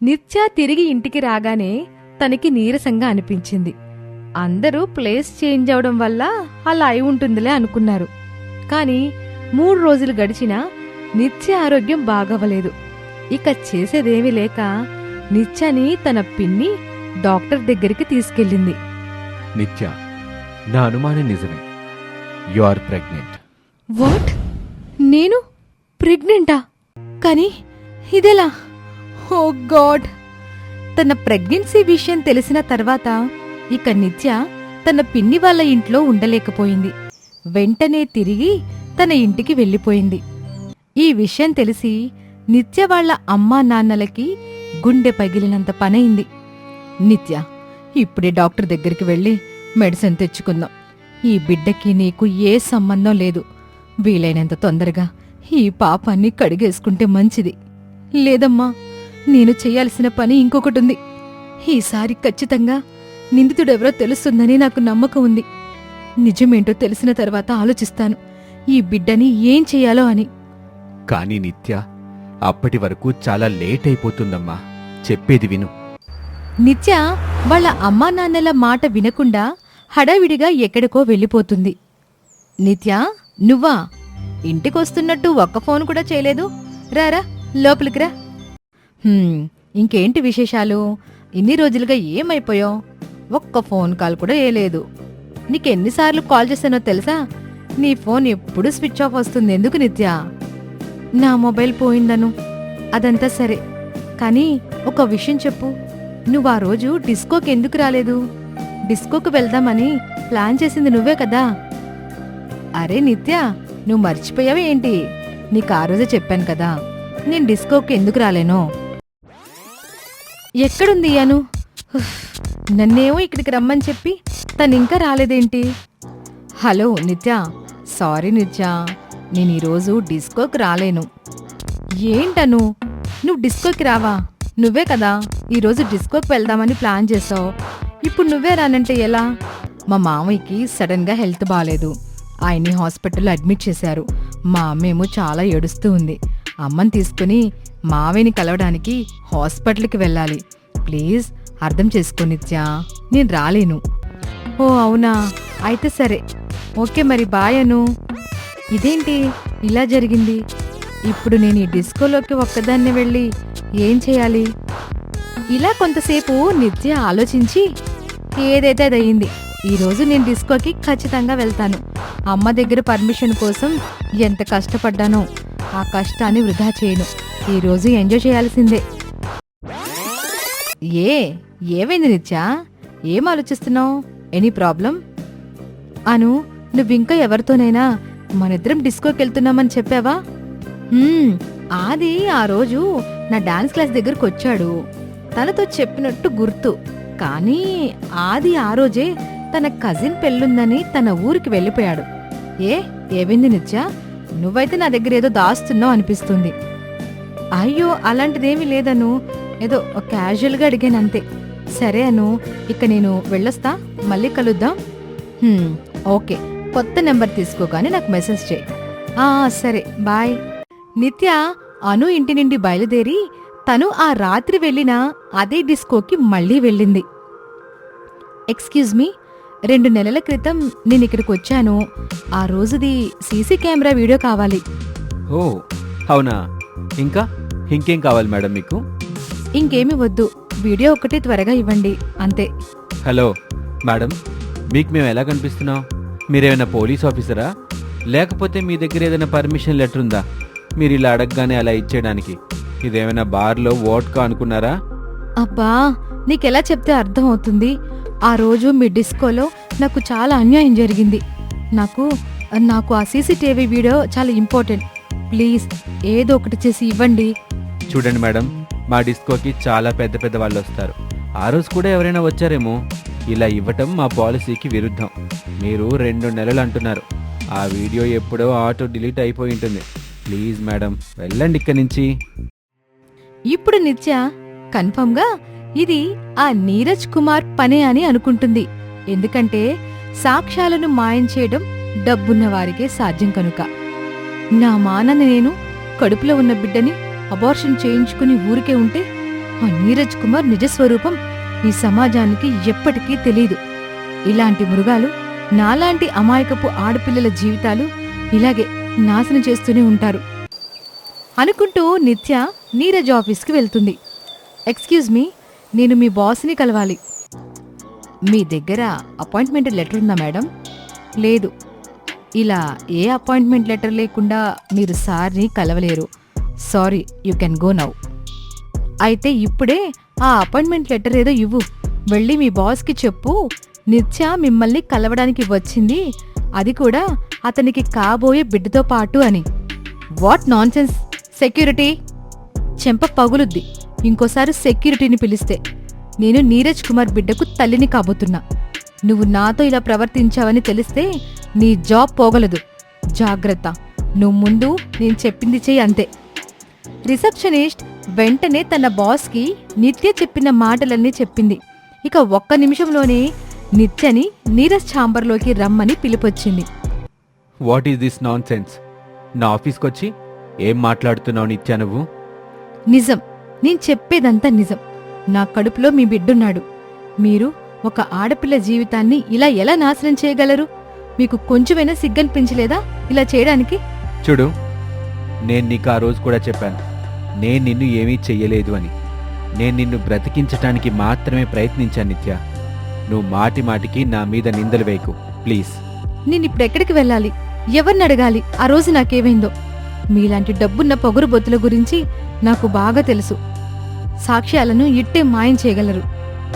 నిత్య తిరిగి ఇంటికి రాగానే తనకి నీరసంగా అనిపించింది. అందరూ ప్లేస్ చేంజ్ అవడం వల్ల అలా అయి ఉంటుందిలే అనుకున్నారు. కాని 3 రోజులు గడిచినా నిత్య ఆరోగ్యం బాగవ్వలేదు. ఇక చేసేదేమీ లేక నిత్యని తన పిన్ని డాక్టర్ దగ్గరికి తీసుకెళ్ళింది. నిత్య, నా అనుమానం నిజమే. You are pregnant. వాట్? నేను ప్రెగ్నెంటా? కానీ ఇదెలా? ఓ గాడ్! తన ప్రెగ్నెన్సీ విషయం తెలిసిన తర్వాత ఇక నిత్య తన పిన్ని వాళ్ళ ఇంట్లో ఉండలేకపోయింది. వెంటనే తిరిగి తన ఇంటికి వెళ్ళిపోయింది. ఈ విషయం తెలిసి నిత్య వాళ్ల అమ్మా నాన్నలకి గుండె పగిలినంత పనయింది. నిత్య, ఇప్పుడే డాక్టర్ దగ్గరికి వెళ్ళి మెడిసిన్ తెచ్చుకుందాం. ఈ బిడ్డకి నీకు ఏ సంబంధం లేదు. వీలైనంత తొందరగా ఈ పాపాన్ని కడిగేసుకుంటే మంచిది. లేదమ్మా, నేను చెయ్యాల్సిన పని ఇంకొకటుంది. ఈసారి ఖచ్చితంగా నిందితుడెవరో తెలుస్తుందని నాకు నమ్మకం ఉంది. నిజమేంటో తెలిసిన తర్వాత ఆలోచిస్తాను ఈ బిడ్డని ఏం చెయ్యాలో అని. కానీ నిత్య, అప్పటి వరకు చాలా లేట్ అయిపోతుందమ్మా. చెప్పేది విను. నిత్య వాళ్ళ అమ్మా నాన్నల మాట వినకుండా హడావిడిగా ఎక్కడికో వెళ్ళిపోతుంది. నిత్య, నువ్వా? ఇంటికొస్తున్నట్టు ఒక్క ఫోన్ కూడా చేయలేదు. రారా, లోపలికి రా. ఇంకేంటి విశేషాలు? ఇన్ని రోజులుగా ఏమైపోయావు? ఒక్క ఫోన్ కాల్ కూడా వేయలేదు. నీకెన్నిసార్లు కాల్ చేశానో తెలుసా? నీ ఫోన్ ఎప్పుడు స్విచ్ ఆఫ్ వస్తుంది. ఎందుకు నిత్య? నా మొబైల్ పోయిందను. అదంతా సరే, కానీ ఒక విషయం చెప్పు. నువ్వు ఆ రోజు డిస్కోకి ఎందుకు రాలేదు? డిస్కోకు వెళ్దామని ప్లాన్ చేసింది నువ్వే కదా? అరే నిత్య, నువ్వు మర్చిపోయావే ఏంటి? నీకు ఆ రోజే చెప్పాను కదా నేను డిస్కోకి ఎందుకు రాలేనో. ఎక్కడుంది అను? నన్నేమో ఇక్కడికి రమ్మని చెప్పి తనింకా రాలేదేంటి? హలో నిత్య, సారీ నిత్య, నేను ఈరోజు డిస్కోకి రాలేను. ఏంటను? నువ్వు డిస్కోకి రావా? నువ్వే కదా ఈరోజు డిస్కోకి వెళ్దామని ప్లాన్ చేసావు. ఇప్పుడు నువ్వే రానంటే ఎలా? మా మామయ్యకి సడన్గా హెల్త్ బాలేదు. ఆయన్ని హాస్పిటల్లో అడ్మిట్ చేశారు. మా అమ్మేమో చాలా ఏడుస్తూ ఉంది. అమ్మని తీసుకుని మావయ్యని కలవడానికి హాస్పిటల్కి వెళ్ళాలి. ప్లీజ్ అర్థం చేసుకో నిత్య, నేను రాలేను. ఓ అవునా, అయితే సరే, ఓకే మరి బాయ్ అను. ఇదేంటి ఇలా జరిగింది? ఇప్పుడు నేను ఈ డిస్కోలోకి ఒక్కదాన్నే వెళ్ళి ఏం చేయాలి? ఇలా కొంతసేపు నిత్య ఆలోచించి ఏదైతే అదయింది. ఈరోజు నేను డిస్కోకి ఖచ్చితంగా వెళ్తాను. అమ్మ దగ్గర పర్మిషన్ కోసం ఎంత కష్టపడ్డానో ఆ కష్టాన్ని వృధా చేయను. ఈరోజు ఎంజాయ్ చేయాల్సిందే. ఏమైంది నిత్య? ఏం ఆలోచిస్తున్నావు? Any problem? అను, నువ్వింకా ఎవరితోనైనా మనిద్దరం డిస్కోకి వెళ్తున్నామని చెప్పావా? ఆది ఆ రోజు నా డాన్స్ క్లాస్ దగ్గరకు వచ్చాడు. తనతో చెప్పినట్టు గుర్తు. కానీ ఆది ఆ రోజే తన కజిన్ పెళ్ళుందని తన ఊరికి వెళ్ళిపోయాడు. ఏమైంది నిత్య? నువ్వైతే నా దగ్గర ఏదో దాస్తున్నావు అనిపిస్తుంది. అయ్యో, అలాంటిదేమీ లేదను, ఏదో క్యాజువల్గా అడిగానంతే. సరే అను, ఇక నేను వెళ్ళొస్తా, మళ్ళీ కలుద్దాం. ఓకే, కొత్త నెంబర్ తీసుకోగానే నాకు మెసేజ్ చేయి. సరే బాయ్. నిత్య అను ఇంటి నుండి బయలుదేరి తను ఆ రాత్రి వెళ్ళిన అదే డిస్కోకి మళ్ళీ వెళ్ళింది. ఎక్స్క్యూజ్ మీ, 2 నెలల క్రితం నేనిక్కడికి వచ్చాను. ఆ రోజుది సీసీ కెమెరా వీడియో కావాలి. ఓ అవునా? ఇంకేం కావాలి మేడం మీకు? ఇంకేమి వద్దు, వీడియో ఒకటి త్వరగా ఇవ్వండి అంతే. హలో మేడం, మీకు మేము ఎలా కనిపిస్తున్నాం? మీరేమైనా పోలీస్ ఆఫీసరా? లేకపోతే మీ దగ్గర ఏదైనా పర్మిషన్ లెటర్ ఉందా మీరు ఇలా అడగగానే అలా ఇచ్చేయడానికి? ఇదేమైనా బార్లో వోడ్కా అనుకున్నారా? అబ్బా, నీకెలా చెప్తే అర్థం అవుతుంది? ఆ రోజు మీ డిస్కోలో నాకు చాలా అన్యాయం జరిగింది. నాకు ఆ సీసీటీవీ వీడియో చాలా ఇంపార్టెంట్. ప్లీజ్ ఏదో ఒకటి చేసి ఇవ్వండి. చూడండి మేడం, మా డిస్కోకి చాలా పెద్ద పెద్ద వాళ్ళు వస్తారు. ఆ రోజు కూడా ఎవరైనా వచ్చారేమో. ఇలా ఇవ్వటం మా పాలసీకి విరుద్ధం. మీరు 2 నెలలు అంటున్నారు. ఆ వీడియో ఎప్పుడో ఆటో డిలీట్ అయిపోయి ఉంటుంది. ప్లీజ్ మేడం, వెళ్ళండి ఇక్కడి నుంచి. ఇప్పుడు నిత్య కన్ఫర్మ్గా ఇది ఆ నీరజ్ కుమార్ పనే అని అనుకుంటుంది. ఎందుకంటే సాక్ష్యాలను మాయం చేయడం డబ్బున్న వారికే సాధ్యం కనుక. నా మానని నేను కడుపులో ఉన్న బిడ్డని అబార్షన్ చేయించుకుని ఊరికే ఉంటే ఆ నీరజ్ కుమార్ నిజస్వరూపం ఈ సమాజానికి ఎప్పటికీ తెలీదు. ఇలాంటి మృగాలు నాలాంటి అమాయకపు ఆడపిల్లల జీవితాలు ఇలాగే నాశనం చేస్తూనే ఉంటారు అనుకుంటూ నిత్య నీరజ్ ఆఫీస్కి వెళ్తుంది. ఎక్స్క్యూజ్ మీ, నేను మీ బాస్ని కలవాలి. మీ దగ్గర అపాయింట్మెంట్ లెటర్ ఉందా మేడం? లేదు. ఇలా ఏ అపాయింట్మెంట్ లెటర్ లేకుండా మీరు సార్ని కలవలేరు. Sorry, you can go now. అయితే ఇప్పుడే ఆ అపాయింట్మెంట్ లెటర్ ఏదో ఇవ్వు. వెళ్ళి మీ బాస్కి చెప్పు, నిత్య మిమ్మల్ని కలవడానికి వచ్చింది, అది కూడా అతనికి కాబోయే బిడ్డతో పాటు అని. What nonsense! సెక్యూరిటీ! చెంప పగులుద్ది ఇంకోసారి సెక్యూరిటీని పిలిస్తే. నేను నీరజ్ కుమార్ బిడ్డకు తల్లిని కాబోతున్నా. నువ్వు నాతో ఇలా ప్రవర్తించావని తెలిస్తే నీ జాబ్ పోగలదు. జాగ్రత్త. నువ్వు ముందు నేను చెప్పింది చెయ్యి, అంతే. రిసెప్షనిస్ట్ వెంటనే తన బాస్కి నిత్య చెప్పిన మాటలన్నీ చెప్పింది. ఇక ఒక్క నిమిషంలోనే నిత్యని నీరజ్ ఛాంబర్లోకి రమ్మని పిలిపొచ్చింది. What is this nonsense? నా ఆఫీస్కొచ్చి ఏం మాట్లాడుతున్నావు నిత్య నువ్వు? నిజం, నేను చెప్పేదంతా నిజం. నా కడుపులో మీ బిడ్డున్నాడు. మీరు ఒక ఆడపిల్ల జీవితాన్ని ఇలా ఎలా నాశనం చేయగలరు? మీకు కొంచెమైనా సిగ్గనిపించలేదా ఇలా చేయడానికి? చూడు, నేను నీకు ఆ రోజు కూడా చెప్పాను, నేను నిన్ను ఏమీ చెయ్యలేదు అని. నేను నిన్ను బ్రతికించటానికి మాత్రమే ప్రయత్నించాను నిత్య. నువ్వు మాటి మాటికి నా మీద నిందలు వేయకు ప్లీజ్. నేనిప్పుడు ఎక్కడికి వెళ్ళాలి? ఎవరిని అడగాలి? ఆ రోజు నాకేమైందో? మీలాంటి డబ్బున్న పొగరు బొత్తుల గురించి నాకు బాగా తెలుసు. సాక్ష్యాలను ఇట్టే మాయం చేయగలరు.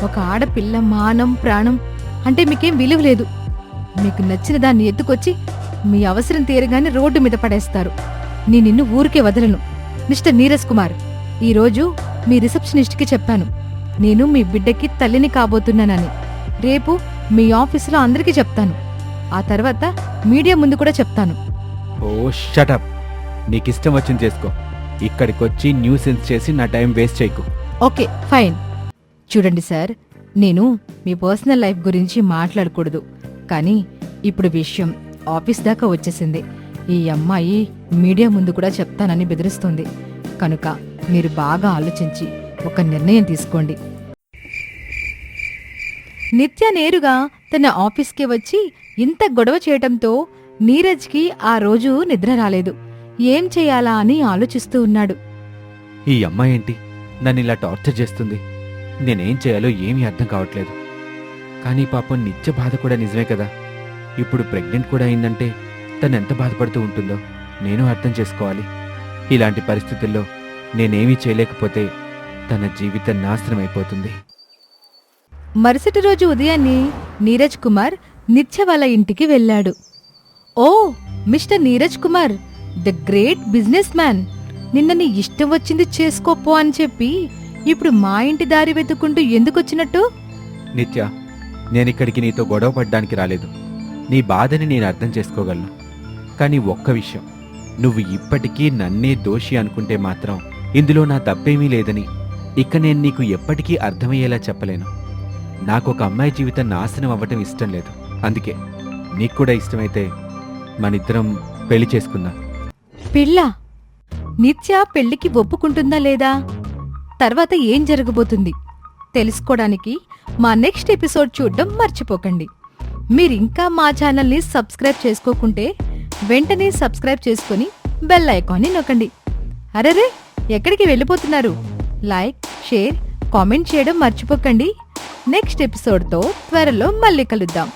ఒక ఆడపిల్ల మానం ప్రాణం అంటే మీకేం విలువ లేదు. మీకు నచ్చిన దాన్ని ఎత్తుకొచ్చి మీ అవసరం తీరగానే రోడ్డు మీద పడేస్తారు. నిన్ను ఊరికే వదలను. మిస్టర్ నీరజ్ కుమార్, ఈరోజు మీ రిసెప్షనిస్ట్కి చెప్పాను, నేను మీ బిడ్డకి తల్లిని కాబోతున్నానని. రేపు మీ ఆఫీసులో అందరికీ చెప్తాను. ఆ తర్వాత మీడియా ముందు కూడా చెప్తాను. ఓ షటప్! నీకిష్టం వచ్చింది చేసుకో. ఇక్కడికొచ్చి న్యూసెన్స్ చేసి నా టైం వేస్ట్ చేయకు. Okay, fine. చూడండి సార్, నేను మీ పర్సనల్ లైఫ్ గురించి మాట్లాడకూడదు, కానీ ఇప్పుడు విషయం ఆఫీస్ దాకా వచ్చేసింది. ఈ అమ్మాయి మీడియా ముందు కూడా చెప్తానని బెదిరిస్తుంది. కనుక మీరు బాగా ఆలోచించి ఒక నిర్ణయం తీసుకోండి. నిత్య నేరుగా తన ఆఫీస్కి వచ్చి ఇంత గొడవ చేయటంతో నీరజ్కి ఆ రోజు నిద్ర రాలేదు. ఏం చేయాలా అని ఆలోచిస్తూ ఉన్నాడు. ఈ అమ్మాయి ఏంటి నన్ను ఇలా టార్చర్ చేస్తుంది? నేనేం చేయాలో ఏమీ అర్థం కావట్లేదు. కానీ పాపం నిత్య బాధ కూడా నిజమే కదా. ఇప్పుడు ప్రెగ్నెంట్ కూడా అయిందంటే తను ఎంత బాధపడుతూ ఉంటుందో నేను అర్థం చేసుకోవాలి. ఇలాంటి పరిస్థితుల్లో నేనేమీ చేయలేకపోతే తన జీవితం నాశనం అయిపోతుంది. మరుసటి రోజు ఉదయాన్నే నీరజ్ కుమార్ నిత్య వాళ్ళ ఇంటికి వెళ్ళాడు. Oh mister Neeraj Kumar, the great businessman, నిన్న నీ ఇష్టం వచ్చింది చేసుకోపో అని చెప్పి ఇప్పుడు మా ఇంటి దారి వెతుక్కుంటూ ఎందుకొచ్చినట్టు? నిత్య, నేనిక్కడికి నీతో గొడవ పడ్డానికి రాలేదు. నీ బాధని నేను అర్థం చేసుకోగలను. కానీ ఒక్క విషయం, నువ్వు ఇప్పటికీ నన్నే దోషి అనుకుంటే మాత్రం ఇందులో నా తప్పేమీ లేదని ఇక నేను నీకు ఎప్పటికీ అర్థమయ్యేలా చెప్పలేను. నాకొక అమ్మాయి జీవితం నాశనం అవ్వటం ఇష్టం లేదు. అందుకే నీకు కూడా ఇష్టమైతే మనిద్దరం పెళ్లి చేసుకుందాం. పెళ్ళా? నిత్య పెళ్లికి ఒప్పుకుంటుందా లేదా? తర్వాత ఏం జరగబోతుంది తెలుసుకోవడానికి మా నెక్స్ట్ ఎపిసోడ్ చూడడం మర్చిపోకండి. మీరింకా మా ఛానల్ని సబ్స్క్రైబ్ చేసుకోకుంటే వెంటనే సబ్స్క్రైబ్ చేసుకుని బెల్ ఐకాన్ని నొక్కండి. అరెరే, ఎక్కడికి వెళ్ళిపోతున్నారు? లైక్, షేర్, కామెంట్ చేయడం మర్చిపోకండి. నెక్స్ట్ ఎపిసోడ్తో త్వరలో మళ్ళీ కలుద్దాం.